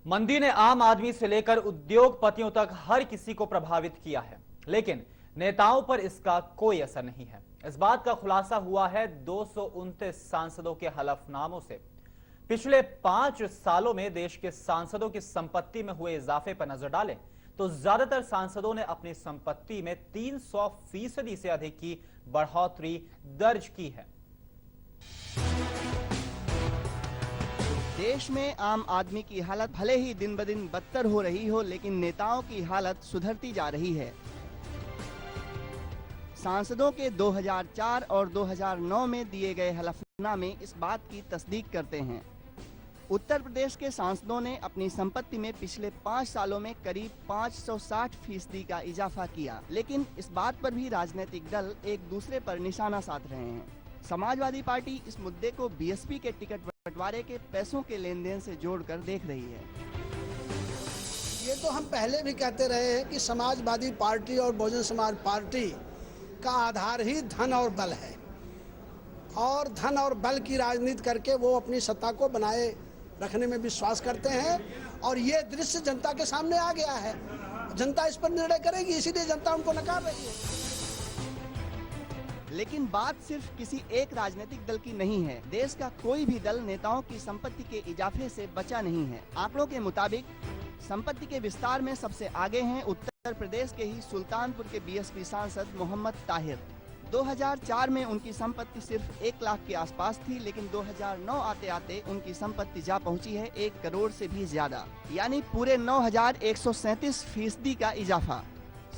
मंदी ने आम आदमी से लेकर उद्योगपतियों तक हर किसी को प्रभावित किया है, लेकिन नेताओं पर इसका कोई असर नहीं है। इस बात का खुलासा हुआ है 229 सांसदों के हलफनामों से। पिछले 5 सालों में देश के सांसदों की संपत्ति में हुए इजाफे पर नजर डालें तो ज्यादातर सांसदों ने अपनी संपत्ति में 300% से अधिक की बढ़ोतरी दर्ज की है। देश में आम आदमी की हालत भले ही दिन ब दिन बदतर हो रही हो, लेकिन नेताओं की हालत सुधरती जा रही है। सांसदों के 2004 और 2009 में दिए गए हलफनामे इस बात की तस्दीक करते हैं। उत्तर प्रदेश के सांसदों ने अपनी संपत्ति में पिछले 5 सालों में करीब 560% का इजाफा किया, लेकिन इस बात पर भी राजनीतिक दल एक दूसरे पर निशाना साध रहे हैं। समाजवादी पार्टी इस मुद्दे को बीएसपी के टिकट बंटवारे के पैसों के लेन देन से जोड़कर देख रही है। ये तो हम पहले भी कहते रहे हैं कि समाजवादी पार्टी और बहुजन समाज पार्टी का आधार ही धन और बल है, और धन और बल की राजनीति करके वो अपनी सत्ता को बनाए रखने में विश्वास करते हैं। और ये दृश्य जनता के सामने आ गया है। जनता इस पर निर्णय करेगी, इसीलिए जनता उनको नकार रही है। लेकिन बात सिर्फ किसी एक राजनीतिक दल की नहीं है। देश का कोई भी दल नेताओं की संपत्ति के इजाफे से बचा नहीं है। आंकड़ों के मुताबिक संपत्ति के विस्तार में सबसे आगे हैं उत्तर प्रदेश के ही सुल्तानपुर के बीएसपी सांसद मोहम्मद ताहिर। 2004 में उनकी संपत्ति सिर्फ 1 लाख के आसपास थी, लेकिन 2009 आते आते उनकी संपत्ति जा पहुंची है 1 करोड़ से भी ज्यादा, यानी पूरे 9137% का इजाफा।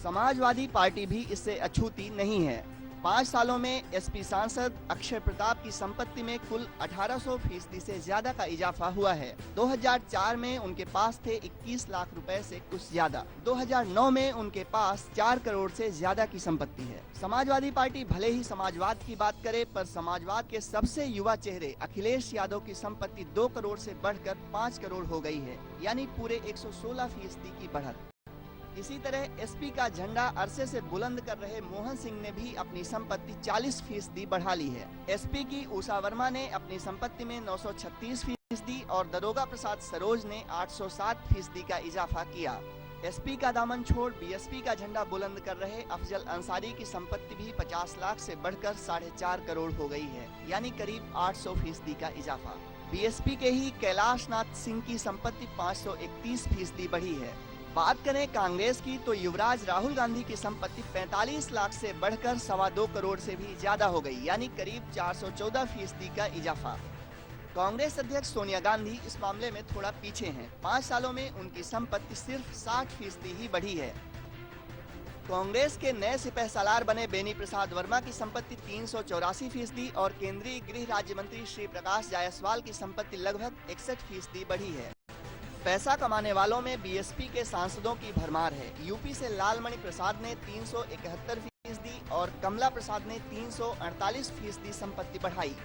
समाजवादी पार्टी भी इससे अछूती नहीं है। 5 सालों में एसपी सांसद अक्षय प्रताप की संपत्ति में कुल 1800% से ज्यादा का इजाफा हुआ है। 2004 में उनके पास थे 21 लाख रुपए से कुछ ज्यादा। 2009 में उनके पास 4 करोड़ से ज्यादा की संपत्ति है। समाजवादी पार्टी भले ही समाजवाद की बात करे, पर समाजवाद के सबसे युवा चेहरे अखिलेश यादव की संपत्ति 2 करोड़ से बढ़कर 5 करोड़ हो गई है, यानी पूरे 116% की बढ़त। इसी तरह एसपी का झंडा अरसे से बुलंद कर रहे मोहन सिंह ने भी अपनी संपत्ति 40% बढ़ा ली है। एसपी की उषा वर्मा ने अपनी संपत्ति में 936% और दरोगा प्रसाद सरोज ने 807% का इजाफा किया। एसपी का दामन छोड़ बीएसपी का झंडा बुलंद कर रहे अफजल अंसारी की संपत्ति भी 50 लाख से बढ़कर 4.5 करोड़ हो गई है, यानी करीब 800% का इजाफा। बीएसपी के ही कैलाश नाथ सिंह की संपत्ति 531% बढ़ी है। बात करें कांग्रेस की तो युवराज राहुल गांधी की संपत्ति 45 लाख से बढ़कर 2.25 करोड़ से भी ज्यादा हो गई, यानी करीब 414% का इजाफा। कांग्रेस अध्यक्ष सोनिया गांधी इस मामले में थोड़ा पीछे हैं। 5 सालों में उनकी संपत्ति सिर्फ 60% ही बढ़ी है। कांग्रेस के नए सिपहसालार बने बेनी प्रसाद वर्मा की संपत्ति 384% और केंद्रीय गृह राज्य मंत्री श्री प्रकाश जायसवाल की संपत्ति लगभग 61% बढ़ी है। पैसा कमाने वालों में बीएसपी के सांसदों की भरमार है। यूपी से लालमणि प्रसाद ने 371% और कमला प्रसाद ने 348% संपत्ति बढ़ाई,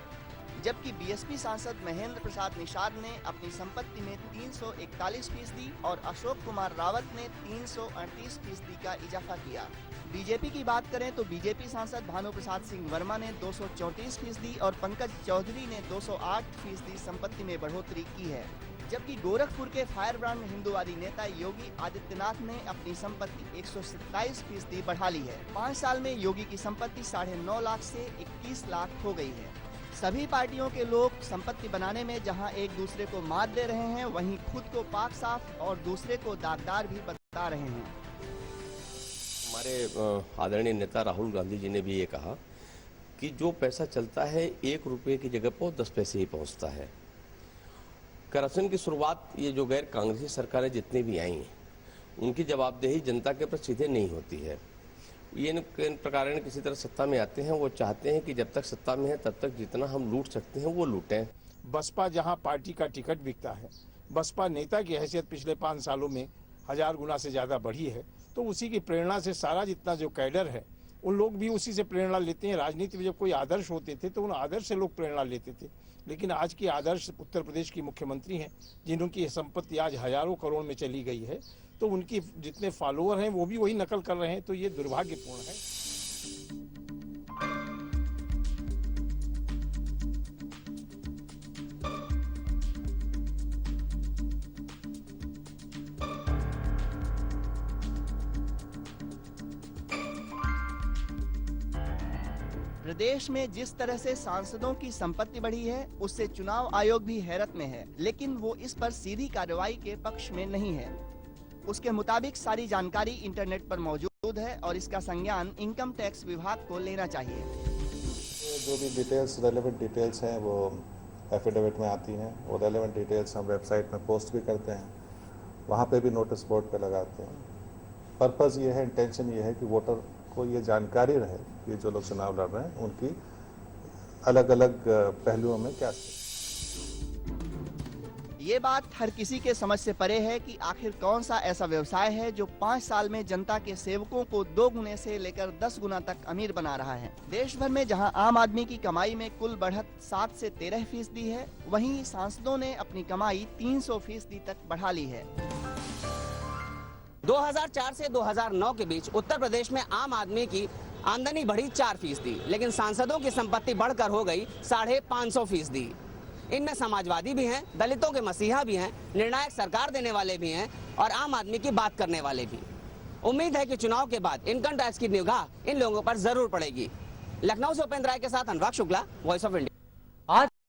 जबकि बीएसपी सांसद महेंद्र प्रसाद निषाद ने अपनी संपत्ति में 341% और अशोक कुमार रावत ने 338% का इजाफा किया। बीजेपी की बात करें तो बीजेपी सांसद भानु प्रसाद सिंह वर्मा ने 234% और पंकज चौधरी ने 208% संपत्ति में बढ़ोतरी की है, जबकि गोरखपुर के फायर ब्रांड हिंदूवादी नेता योगी आदित्यनाथ ने अपनी संपत्ति 127% बढ़ा ली है। 5 साल में योगी की संपत्ति 9.5 लाख से 21 लाख हो गई है। सभी पार्टियों के लोग संपत्ति बनाने में जहां एक दूसरे को मात दे रहे हैं, वहीं खुद को पाक साफ और दूसरे को दागदार भी बता रहे हैं। हमारे आदरणीय नेता राहुल गांधी जी ने भी ये कहा कि जो पैसा चलता है 1 रुपये की जगह पर 10 पैसे ही पहुंचता है। करप्शन की शुरुआत ये जो गैर कांग्रेसी सरकारें जितनी भी आई हैं, उनकी जवाबदेही जनता के प्रति सीधे नहीं होती है। ये इन प्रकार किसी तरह सत्ता में आते हैं, वो चाहते हैं कि जब तक सत्ता में है तब तक जितना हम लूट सकते हैं वो लूटें। बसपा जहां पार्टी का टिकट बिकता है, बसपा नेता की हैसियत पिछले 5 सालों में 1000 गुना से ज़्यादा बढ़ी है, तो उसी की प्रेरणा से सारा जितना जो कैडर है उन लोग भी उसी से प्रेरणा लेते हैं। राजनीति में जब कोई आदर्श होते थे तो उन आदर्श से लोग प्रेरणा लेते थे, लेकिन आज की आदर्श उत्तर प्रदेश की मुख्यमंत्री हैं, जिनकी संपत्ति आज हजारों करोड़ में चली गई है, तो उनकी जितने फॉलोअर हैं वो भी वही नकल कर रहे हैं, तो ये दुर्भाग्यपूर्ण है। प्रदेश में जिस तरह से सांसदों की संपत्ति बढ़ी है उससे चुनाव आयोग भी हैरत में है, लेकिन वो इस पर सीधी कार्रवाई के पक्ष में नहीं है। उसके मुताबिक सारी जानकारी इंटरनेट पर मौजूद है और इसका संज्ञान इनकम टैक्स विभाग को लेना चाहिए। जो भी डिटेल्स रेलेवेंट डिटेल्स हैं वो एफिडेविट में आती हैं, वो रेलेवेंट डिटेल्स हम वेबसाइट में पोस्ट भी करते हैं, वहाँ पे भी नोटिस बोर्ड पे लगाते हैं। पर्पज़ ये है, इंटेंशन ये है कि वोटर को ये जानकारी रहे कि जो लोग चुनाव लड़ रहे हैं उनकी अलग अलग पहलुओं में क्या है। ये बात हर किसी के समझ से परे है कि आखिर कौन सा ऐसा व्यवसाय है जो 5 साल में जनता के सेवकों को 2 गुने से लेकर 10 गुना तक अमीर बना रहा है। देश भर में जहां आम आदमी की कमाई में कुल बढ़त 7 से 13% है, वहीं सांसदों ने अपनी कमाई 300% तक बढ़ा ली है। 2004 से 2009 के बीच उत्तर प्रदेश में आम आदमी की आमदनी बढ़ी 4%, लेकिन सांसदों की संपत्ति बढ़कर हो गई 550%। इनमें समाजवादी भी हैं, दलितों के मसीहा भी हैं, निर्णायक सरकार देने वाले भी हैं और आम आदमी की बात करने वाले भी। उम्मीद है कि चुनाव के बाद इनकम टैक्स की निगाह इन लोगों पर जरूर पड़ेगी। लखनऊ से उपेंद्र राय के साथ अनुराग शुक्ला, वॉइस ऑफ इंडिया।